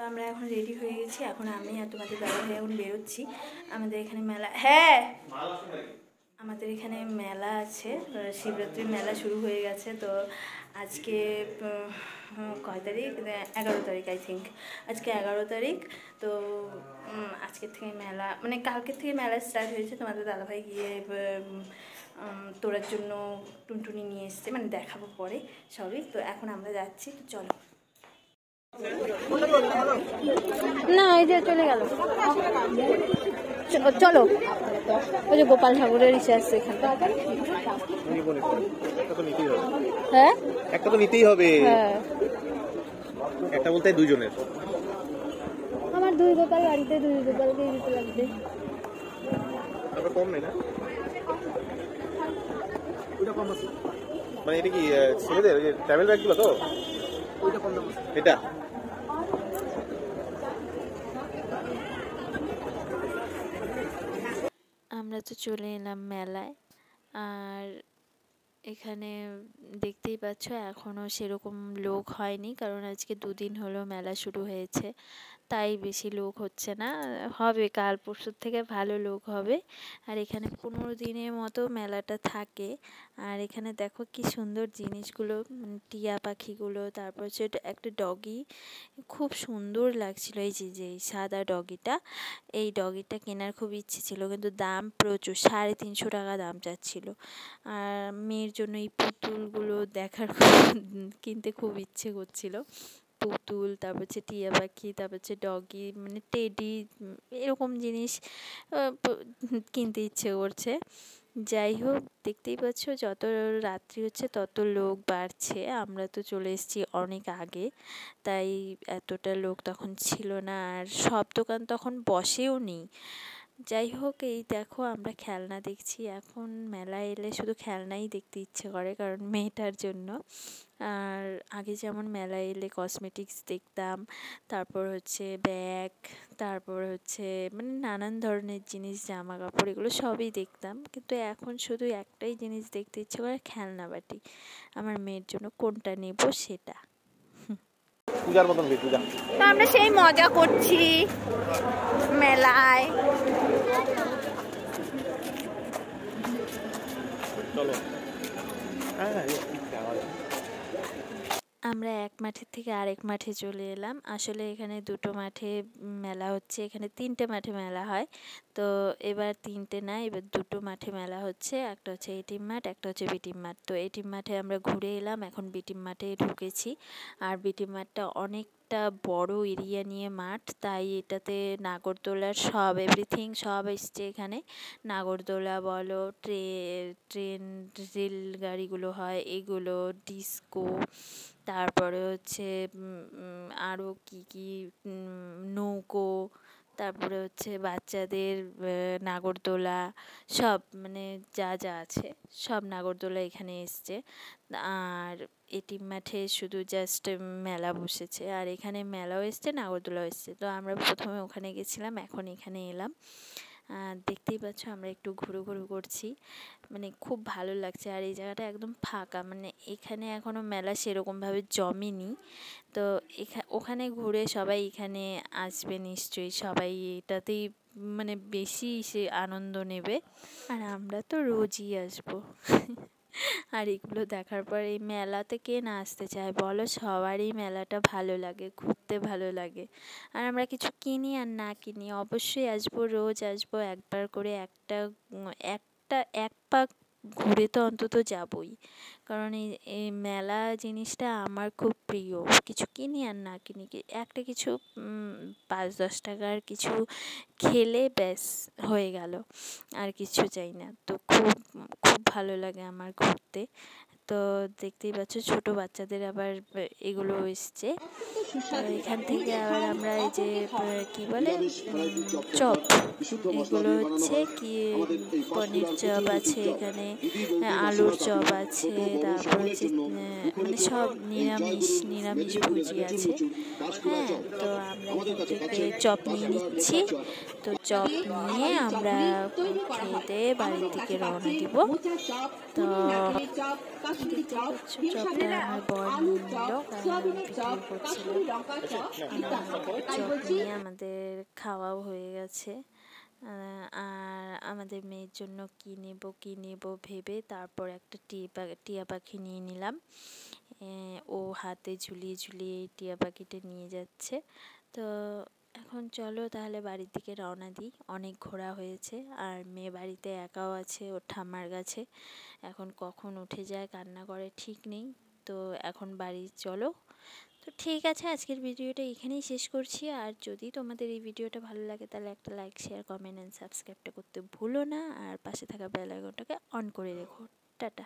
আমরা এখন রেডি হয়ে গেছি, এখন আমি আর তোমাদের দাদা ভাই এখন বেরোচ্ছি। আমাদের এখানে মেলা, হ্যাঁ আমাদের এখানে মেলা আছে, শিবরাত্রির মেলা শুরু হয়ে গেছে। তো আজকে কয় তারিখ, 11 তারিখ আই থিঙ্ক, আজকে 11 তারিখ। তো আজকের থেকে মেলা, মানে কালকের থেকে মেলা স্টার্ট হয়েছে। তোমাদের দাদাভাই গিয়ে তোরার জন্য টুনটুনি নিয়ে এসছে, মানে দেখাবো পরে সবই। তো এখন আমরা যাচ্ছি, তো চলো। না এই যে চলে গেল, চলো। ওই যে গোপাল ঠাকুরের ইসে আসছে এখানে। হ্যাঁ একটা তো নিতেই হবে। হ্যাঁ একটা বলতে দুইজনের। আমার 2 গোপাল গাড়িতে, 2 গোপালকেই দিতে লাগবে। তারপর কম নেই না? ওইটা কম আছে। মানে এটা কি ছেলেদের ওই যে ট্রাভেল ব্যাগগুলো তো? ওইটা কম দাম। এটা আমরা তো চলে এলাম মেলায়। আর এখানে দেখতেই পাচ্ছ এখনও সেরকম লোক হয়নি, কারণ আজকে 2 দিন হলো মেলা শুরু হয়েছে, তাই বেশি লোক হচ্ছে না। হবে কাল পরশুর থেকে ভালো লোক হবে। আর এখানে 15 দিনের মতো মেলাটা থাকে। আর এখানে দেখো কি সুন্দর জিনিসগুলো, টিয়া পাখিগুলো, তারপর হচ্ছে একটা ডগি, খুব সুন্দর লাগছিল। এই যে সাদা ডগিটা, এই ডগিটা কেনার খুব ইচ্ছে ছিল, কিন্তু দাম প্রচুর, 350 টাকা দাম চাচ্ছিল। আর মেয়ের জন্য এই পুতুলগুলো দেখার কিনতে খুব ইচ্ছে করছিল। পুতুল, তারপর হচ্ছে টিয়া পাখি, তারপর হচ্ছে ডগি, মানে টেডি, এরকম জিনিস কিনতে ইচ্ছে করছে। যাই হোক, দেখতেই পাচ্ছ যত রাত্রি হচ্ছে তত লোক বাড়ছে। আমরা তো চলে এসেছি অনেক আগে, তাই এতটা লোক তখন ছিল না, আর সব দোকান তখন বসেও নি। যাই হোক, এই দেখো আমরা খেলনা দেখছি। এখন মেলায় এলে শুধু খেলনাই দেখতে ইচ্ছে করে, কারণ মেয়েটার জন্য। আর আগে যেমন মেলায় এলে কসমেটিক্স দেখতাম, তারপর হচ্ছে ব্যাগ, তারপর হচ্ছে মানে নানান ধরনের জিনিস, জামা কাপড়, এগুলো সবই দেখতাম। কিন্তু এখন শুধু একটাই জিনিস দেখতে ইচ্ছে করে, খেলনা বাটি। আমার মেয়ের জন্য কোনটা নেব সেটা। পূজার মতন পূজা। তো আমরা সেই মজা করছি মেলায়। চলো। আমরা এক মাঠের থেকে আরেক মাঠে চলে এলাম। আসলে এখানে 2টো মাঠে মেলা হচ্ছে, এখানে 3টে মাঠে মেলা হয়। তো এবার 3টে না, এবার 2টো মাঠে মেলা হচ্ছে। একটা হচ্ছে এটিএম মাঠ, একটা হচ্ছে বিটিএম মাঠ। তো এটিএম মাঠে আমরা ঘুরে এলাম, এখন বিটিএম মাঠে ঢুকেছি। আর বিটিএম মাঠটা অনেকটা বড় এরিয়া নিয়ে মাঠ, তাই এটাতে নাগরদোলার সব এভরিথিং সব এসছে এখানে। নাগরদোলা বলো, ট্রেন, রেলগাড়িগুলো হয় এগুলো, ডিস্কো, তারপরে হচ্ছে আরও কি নৌকো, তারপরে হচ্ছে বাচ্চাদের নাগরদোলা, সব মানে যা যা আছে সব নাগরদোলা এখানে এসছে। আর এটিএম মাঠে শুধু জাস্ট মেলা বসেছে, আর এখানে মেলাও এসছে, নাগরদোলাও এসছে। তো আমরা প্রথমে ওখানে গেছিলাম, এখন এখানে এলাম। দেখতেই পাচ্ছ আমরা একটু ঘুরু করছি, মানে খুব ভালো লাগছে। আর এই জায়গাটা একদম ফাঁকা, মানে এখানে এখনও মেলা সেরকমভাবে জমেনি। তো ওখানে ঘুরে সবাই এখানে আসবে নিশ্চয়ই, সবাই এটাতেই মানে বেশি সে আনন্দ নেবে। আর আমরা তো রোজই আসবো। আর এগুলো দেখার পর এই মেলাতে কে না আসতে চায় বলো? সবারই মেলাটা ভালো লাগে, ঘুরতে ভালো লাগে। আর আমরা কিছু কিনি আর না কিনি অবশ্যই আসবো, রোজ আসবো, একবার করে এক পাক ঘুরে তো অন্তত যাবই। কারণ এই মেলা জিনিসটা আমার খুব প্রিয়। কিছু কিনি আর না কিনি, একটা কিছু 5-10 টাকার কিছু খেলে ব্যাস হয়ে গেল, আর কিছু চাই না। তো খুব ভালো লাগে আমার ঘুরতে। তো দেখতেই পাচ্ছ ছোট বাচ্চাদের আবার এগুলো এসছে। এখান থেকে আবার আমরা এই যে কি বলে চপ, এগুলো হচ্ছে কি পনির চপ আছে এখানে, আলুর চপ আছে, তারপর হচ্ছে মানে সব নিরামিষ ভুজি আছে। হ্যাঁ, তো আমরা এখান থেকে চপ নিয়ে নিচ্ছি। তো চপ নিয়ে আমরা খেয়ে বাড়ির দিকে রওনা দিব। তো দেখতে পাচ্ছ চপটা আমার বর নিয়ে নিল, কারণ আমি ভিডিও করছিলাম। চপ নিয়ে আমাদের খাওয়াও হয়ে গেছে। আর আমাদের মেয়ের জন্য কী নেব ভেবে তারপর একটা টিয়া পাখি নিয়ে নিলাম। ও হাতে ঝুলিয়ে ঝুলিয়ে এই টিয়া পাখিটা নিয়ে যাচ্ছে। তো এখন চলো তাহলে বাড়ির দিকে রওনা দিই। অনেক ঘোরা হয়েছে, আর মেয়ে বাড়িতে একাও আছে ওর ঠাম্মার কাছে। এখন কখন উঠে যায় কান্না করে ঠিক নেই। তো এখন বাড়ি চলো। তো ঠিক আছে, আজকের ভিডিওটা এখানেই শেষ করছি। আর যদি তোমাদের এই ভিডিওটা ভালো লাগে তাহলে একটা লাইক, শেয়ার, কমেন্ট অ্যান্ড সাবস্ক্রাইবটা করতে ভুলো না। আর পাশে থাকা বেল আইকনটাকে অন করে রেখো। টাটা।